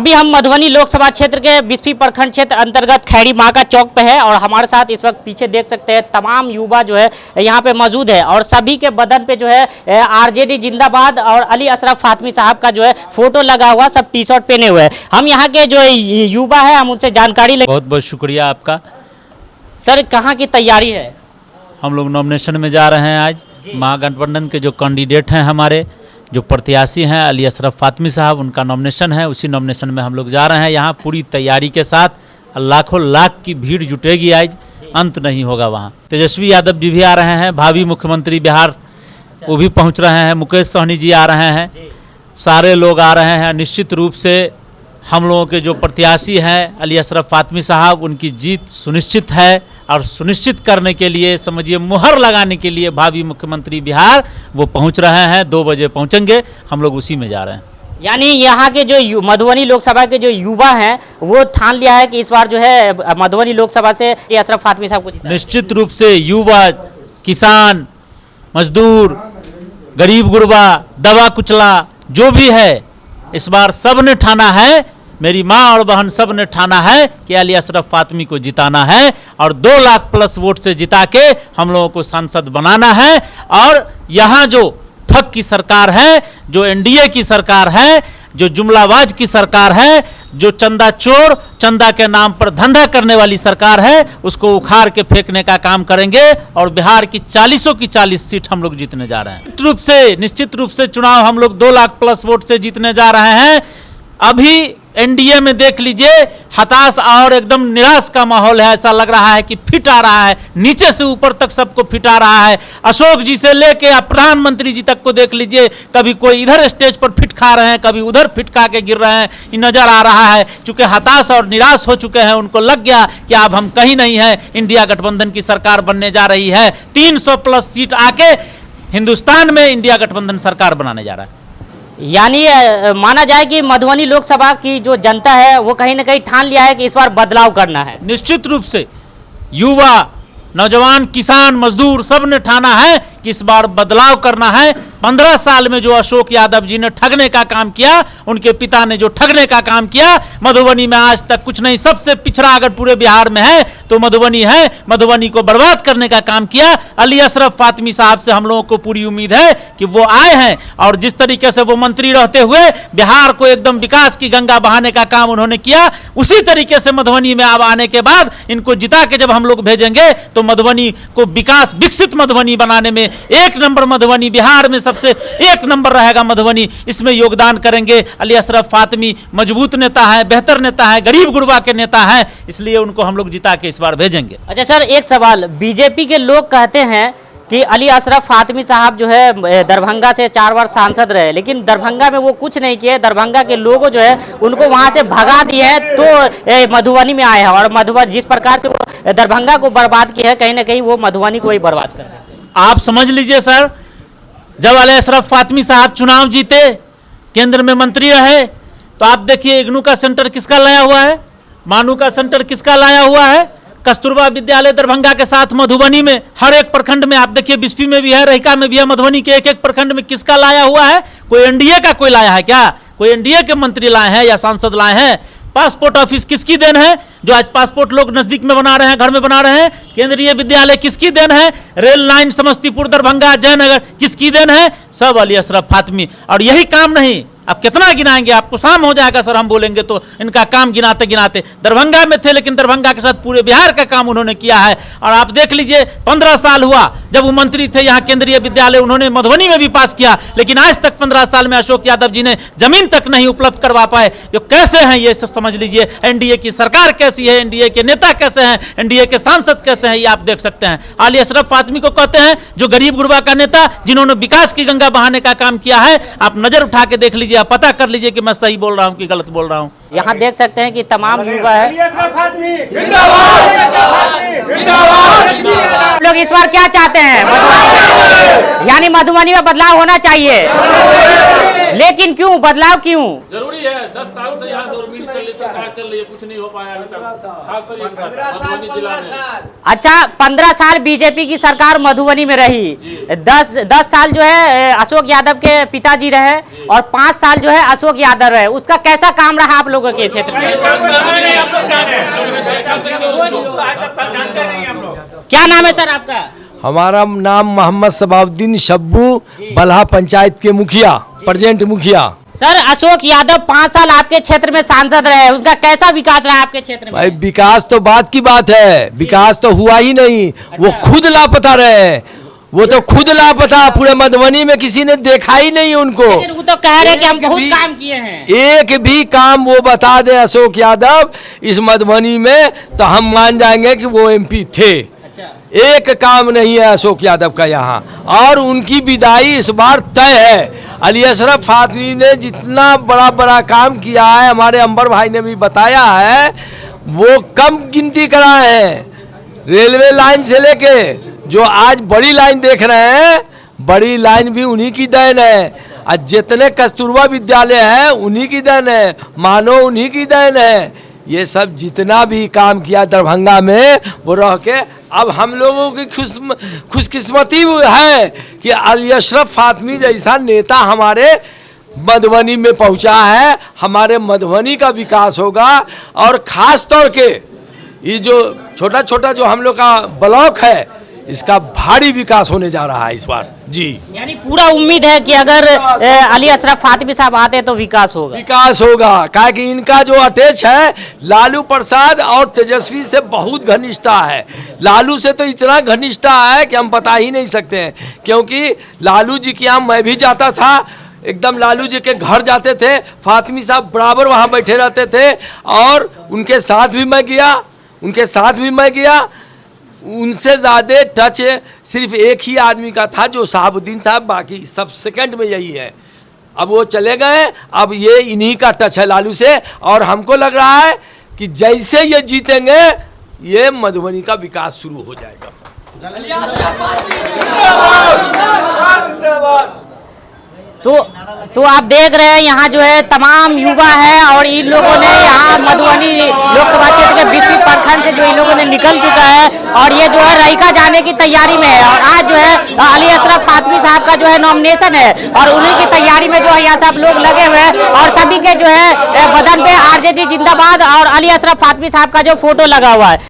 अभी हम मधुबनी लोकसभा क्षेत्र के बिस्फी प्रखंड क्षेत्र अंतर्गत खैरी माँ का चौक पे है और हमारे साथ इस वक्त पीछे देख सकते हैं तमाम युवा जो है यहाँ पे मौजूद है और सभी के बदन पे जो है आरजेडी जिंदाबाद और अली अशरफ फातमी साहब का जो है फोटो लगा हुआ, सब टी शर्ट पहने हुए हैं। हम यहाँ के जो युवा है हम उनसे जानकारी ले। बहुत बहुत शुक्रिया आपका। सर कहाँ की तैयारी है? हम लोग नॉमिनेशन में जा रहे हैं आज। महागठबंधन के जो कैंडिडेट हैं, हमारे जो प्रत्याशी हैं अली अशरफ फातमी साहब, उनका नॉमिनेशन है। उसी नॉमिनेशन में हम लोग जा रहे हैं। यहाँ पूरी तैयारी के साथ लाखों लाख की भीड़ जुटेगी आज, अंत नहीं होगा वहाँ। तेजस्वी यादव जी भी आ रहे हैं, भावी मुख्यमंत्री बिहार, वो भी पहुँच रहे हैं। मुकेश सहनी जी आ रहे हैं, सारे लोग आ रहे हैं। निश्चित रूप से हम लोगों के जो प्रत्याशी हैं अली अशरफ फातमी साहब, उनकी जीत सुनिश्चित है और सुनिश्चित करने के लिए, समझिए मुहर लगाने के लिए भावी मुख्यमंत्री बिहार वो पहुंच रहे हैं। 2 बजे पहुंचेंगे, हम लोग उसी में जा रहे हैं। यानी यहाँ के जो मधुबनी लोकसभा के जो युवा हैं वो ठान लिया है कि इस बार जो है मधुबनी लोकसभा से अशरफ फातमी साहब को जिताना। निश्चित रूप से युवा, किसान, मजदूर, गरीब गुरबा, दवा कुचला जो भी है, इस बार सब ने ठाना है, मेरी माँ और बहन सब ने ठाना है कि अली अशरफ फातमी को जिताना है और 2 लाख प्लस वोट से जिता के हम लोगों को सांसद बनाना है। और यहाँ जो ठग की सरकार है, जो एनडीए की सरकार है, जो जुमलाबाज की सरकार है, जो चंदा चोर, चंदा के नाम पर धंधा करने वाली सरकार है, उसको उखाड़ के फेंकने का काम करेंगे और बिहार की 40 की 40 सीट हम लोग जीतने जा रहे हैं। निश्चित रूप से चुनाव हम लोग 2 लाख प्लस वोट से जीतने जा रहे हैं। अभी एनडीए में देख लीजिए हताश और एकदम निराश का माहौल है। ऐसा लग रहा है कि फिट आ रहा है, नीचे से ऊपर तक सबको फिट आ रहा है। अशोक जी से लेके प्रधानमंत्री जी तक को देख लीजिए, कभी कोई इधर स्टेज पर फिट खा रहे हैं, कभी उधर फिट खा के गिर रहे हैं, ये नजर आ रहा है। चूंकि हताश और निराश हो चुके हैं, उनको लग गया कि अब हम कहीं नहीं है, इंडिया गठबंधन की सरकार बनने जा रही है। 300 प्लस सीट आके हिंदुस्तान में इंडिया गठबंधन सरकार बनाने जा रहा है। यानी माना जाए कि मधुबनी लोकसभा की जो जनता है वो कहीं ना कहीं ठान लिया है कि इस बार बदलाव करना है। निश्चित रूप से युवा, नौजवान, किसान, मजदूर सब ने ठाना है कि इस बार बदलाव करना है। 15 साल में जो अशोक यादव जी ने ठगने का काम किया, उनके पिता ने जो ठगने का काम किया, मधुबनी में आज तक कुछ नहीं। सबसे पिछड़ा अगर पूरे बिहार में है तो मधुबनी है। मधुबनी को बर्बाद करने का काम किया। अली अशरफ फातमी साहब से हम लोगों को पूरी उम्मीद है कि वो आए हैं और जिस तरीके से वो मंत्री रहते हुए बिहार को एकदम विकास की गंगा बहाने का काम उन्होंने किया, उसी तरीके से मधुबनी में अब आने के बाद इनको जिता के जब हम लोग भेजेंगे तो मधुबनी को विकास, विकसित मधुबनी बनाने में 1 नंबर मधुबनी, बिहार में सबसे 1 नंबर रहेगा मधुबनी। इसमें योगदान करेंगे। अली अशरफ फातमी मजबूत नेता है, बेहतर नेता है, गरीब गुरबा के नेता है, इसलिए उनको हम लोग जिता के इस बार भेजेंगे। अच्छा सर, एक सवाल, बीजेपी के लोग कहते हैं कि अली अशरफ फातमी साहब जो है दरभंगा से 4 बार सांसद रहे, लेकिन दरभंगा में वो कुछ नहीं किए। दरभंगा के लोगों जो है उनको वहां से भगा दिए हैं, तो मधुबनी में आए हैं और मधुबनी जिस प्रकार से वो दरभंगा को बर्बाद किया है, कहीं ना कहीं वो मधुबनी को ही बर्बाद कर रहे हैं। आप समझ लीजिए सर, जब अली अशरफ फातमी साहब चुनाव जीते, केंद्र में मंत्री रहे, तो आप देखिए इग्नू का सेंटर किसका लाया हुआ है, मानू का सेंटर किसका लाया हुआ है, कस्तूरबा विद्यालय दरभंगा के साथ मधुबनी में हर एक प्रखंड में, आप देखिए बिस्फी में भी है, रहिका में भी है, मधुबनी के एक प्रखंड में किसका लाया हुआ है? कोई एनडीए का कोई लाया है क्या? कोई एनडीए के मंत्री लाए हैं या सांसद लाए हैं? पासपोर्ट ऑफिस किसकी देन है, जो आज पासपोर्ट लोग नजदीक में बना रहे हैं, घर में बना रहे हैं? केंद्रीय विद्यालय किसकी देन है? रेल लाइन समस्तीपुर दरभंगा जयनगर किसकी देन है? सब अली अशरफ फातमी। और यही काम नहीं, अब कितना गिनाएंगे, आपको शाम हो जाएगा सर हम बोलेंगे तो। इनका काम गिनाते गिनाते दरभंगा में थे, लेकिन दरभंगा के साथ पूरे बिहार का काम उन्होंने किया है। और आप देख लीजिए 15 साल हुआ जब वो मंत्री थे, यहाँ केंद्रीय विद्यालय उन्होंने मधुबनी में भी पास किया, लेकिन आज तक 15 साल में अशोक यादव जी ने जमीन तक नहीं उपलब्ध करवा पाए। जो कैसे हैं ये समझ लीजिए, एनडीए की सरकार कैसी है, एनडीए के नेता कैसे हैं, एनडीए के सांसद कैसे हैं, ये आप देख सकते हैं। अली अशरफ फातमी को कहते हैं जो गरीब गुरबा का नेता, जिन्होंने विकास की गंगा बहाने का काम किया है। आप नजर उठा के देख लीजिए, पता कर लीजिए कि मैं सही बोल रहा हूं कि गलत बोल रहा हूं। यहाँ देख सकते हैं कि तमाम युवा है। लोग इस बार क्या चाहते हैं? यानी मधुबनी में बदलाव होना चाहिए। लेकिन क्यों बदलाव क्यों? जरूरी है। 10 साल से यहाँ उम्मीद चल रही, सरकार चल रही है, कुछ नहीं हो पाया अभी तक, खासकर मधुबनी जिला में। अच्छा, 15 साल बीजेपी की सरकार मधुबनी में रही, 10 साल जो है अशोक यादव के पिताजी रहे और 5 साल जो है अशोक यादव रहे। उसका कैसा काम रहा आप लोगों के क्षेत्र में? क्या नाम है सर आपका? हमारा नाम मोहम्मद सबाउद्दीन शब्बू, बल्हा पंचायत के मुखिया, प्रेजेंट मुखिया। सर, अशोक यादव 5 साल आपके क्षेत्र में सांसद रहे, उसका कैसा विकास रहा आपके क्षेत्र में? भाई विकास तो बात की बात है, विकास तो हुआ ही नहीं। वो खुद लापता रहे, वो तो खुद लापता, पूरे मधुबनी में किसी ने देखा ही नहीं उनको। लेकिन वो तो कह रहे कि हम बहुत काम किए हैं। एक भी काम वो बता दे अशोक यादव इस मधुबनी में तो हम मान जाएंगे कि वो एमपी थे। एक काम नहीं है अशोक यादव का यहाँ, और उनकी विदाई इस बार तय है। अली अशरफ फातमी ने जितना बड़ा बड़ा काम किया है, हमारे अंबर भाई ने भी बताया है, वो कम गिनती कराए हैं। रेलवे लाइन से लेके जो आज बड़ी लाइन देख रहे हैं, बड़ी लाइन भी उन्हीं की देन है। और जितने कस्तूरबा विद्यालय है उन्हीं की देन है, मानो उन्हीं की देन है। ये सब जितना भी काम किया दरभंगा में वो रह के, अब हम लोगों की खुशकिस्मती है कि अली अशरफ फातमी जैसा नेता हमारे मधुबनी में पहुंचा है। हमारे मधुबनी का विकास होगा, और ख़ास तौर के ये जो छोटा छोटा जो हम लोग का ब्लॉक है, इसका भारी विकास होने जा रहा है इस बार जी। यानी पूरा उम्मीद है कि अगर अली अशरफ फातमी साहब आते तो विकास होगा। विकास होगा, क्या कि इनका जो अटैच है लालू प्रसाद और तेजस्वी से बहुत घनिष्ठता है। लालू से तो इतना घनिष्ठता है कि हम बता ही नहीं सकते हैं, क्योंकि लालू जी के यहाँ मैं भी जाता था, एकदम लालू जी के घर जाते थे, फातमी साहब बराबर वहाँ बैठे रहते थे, और उनके साथ भी मैं गया। उनसे ज़्यादा टच सिर्फ एक ही आदमी का था, जो शहाबुद्दीन साहब, बाकी सब सेकंड में यही है। अब वो चले गए, अब ये इन्हीं का टच है लालू से, और हमको लग रहा है कि जैसे ये जीतेंगे ये मधुबनी का विकास शुरू हो जाएगा। तो आप देख रहे हैं यहाँ जो है तमाम युवा है, और इन लोगों ने यहाँ मधुबनी लोकसभा क्षेत्र के 20वीं प्रखंड से जो इन लोगों ने निकल चुका है, और ये जो है रईका जाने की तैयारी में है। और आज जो है अली अशरफ फातमी साहब का जो है नॉमिनेशन है, और उन्हीं की तैयारी में जो है यहाँ सब लोग लगे हुए हैं, और सभी के जो है बदन पे आरजेडी जिंदाबाद और अली अशरफ फातमी साहब का जो फोटो लगा हुआ है।